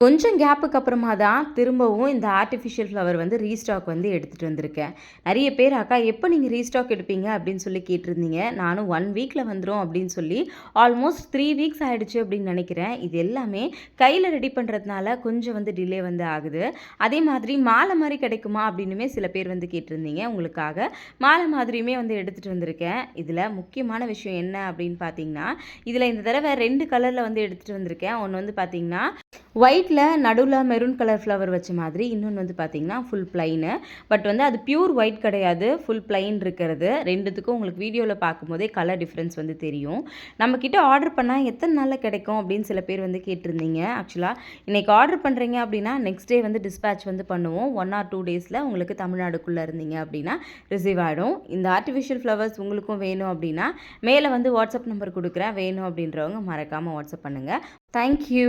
கொஞ்சம் கேப்புக்கு அப்புறமா தான் திரும்பவும் இந்த ஆர்டிஃபிஷியல் ஃப்ளவர் வந்து ரீஸ்டாக் வந்து எடுத்துகிட்டு வந்திருக்கேன். நிறைய பேர் அக்கா எப்போ நீங்கள் ரீஸ்டாக் எடுப்பீங்க அப்படின்னு சொல்லி கேட்டிருந்தீங்க. நானும் 1 வீக்கில் வந்துடும் அப்படின்னு சொல்லி ஆல்மோஸ்ட் 3 வீக்ஸ் ஆகிடுச்சு அப்படின்னு நினைக்கிறேன். இது எல்லாமே கையில் ரெடி பண்ணுறதுனால கொஞ்சம் வந்து டிலே வந்து ஆகுது. அதே மாதிரி மாலை மாதிரி கிடைக்குமா அப்படின்னுமே சில பேர் வந்து கேட்டிருந்தீங்க. உங்களுக்காக மாலை மாதிரியுமே வந்து எடுத்துகிட்டு வந்திருக்கேன். இதில் முக்கியமான விஷயம் என்ன அப்படின்னு பார்த்தீங்கன்னா, இதில் இந்த தடவை 2 கலரில் வந்து எடுத்துகிட்டு வந்திருக்கேன். ஒன்று வந்து பார்த்தீங்கன்னா ஒயிட்டில் நடுவில் மெரூன் கலர் ஃப்ளவர் வச்ச மாதிரி, இன்னொன்று வந்து பார்த்திங்கன்னா ஃபுல் ப்ளைனு. பட் வந்து அது பியூர் ஒயிட் கிடையாது, ஃபுல் ப்ளைன் இருக்கிறது. ரெண்டுத்துக்கும் உங்களுக்கு வீடியோவில் பார்க்கும்போதே கலர் டிஃப்ரென்ஸ் வந்து தெரியும். நம்மக்கிட்ட ஆர்டர் பண்ணால் எத்தனை நாளில் கிடைக்கும் அப்படின்னு சில பேர் வந்து கேட்டிருந்தீங்க. ஆக்சுவலாக இன்றைக்கி ஆர்டர் பண்ணுறீங்க அப்படின்னா நெக்ஸ்ட் டே வந்து டிஸ்பேட்ச் வந்து பண்ணுவோம். 1 or 2 டேஸில் உங்களுக்கு தமிழ்நாடுக்குள்ளே இருந்தீங்க அப்படின்னா ரிசீவ் ஆகிடும். இந்த ஆர்டிஃபிஷியல் ஃப்ளவர்ஸ் உங்களுக்கும் வேணும் அப்படின்னா மேலே வந்து வாட்ஸ்அப் நம்பர் கொடுக்குறேன். வேணும் அப்படின்றவங்க மறக்காமல் வாட்ஸ்அப் பண்ணுங்கள். தேங்க்யூ.